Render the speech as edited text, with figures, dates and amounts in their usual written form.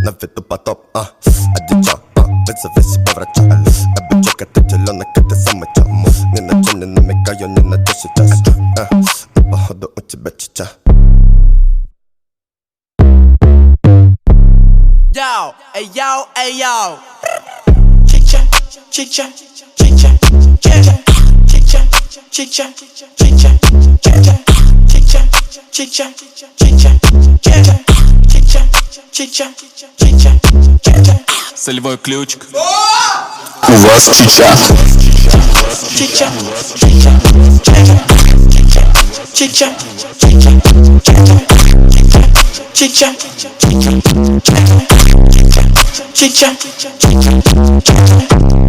на виду потоп, дичо, вызови себе врача. Обычок, это теленок, это самый чому. Ни на чем не намекаю, ни на 10 час. Походу у тебя чича. Yo, ey yo, ey yo. Chicha, chicha, chicha, chicha, chicha, chicha, chicha, chicha, chicha, chicha, chicha, chicha, chicha, chicha, chicha. Солевой ключик. У вас чича. Chicha, chicha, chicha, chicha, chicha, chicha, chicha, chicha, chicha, chicha, chicha.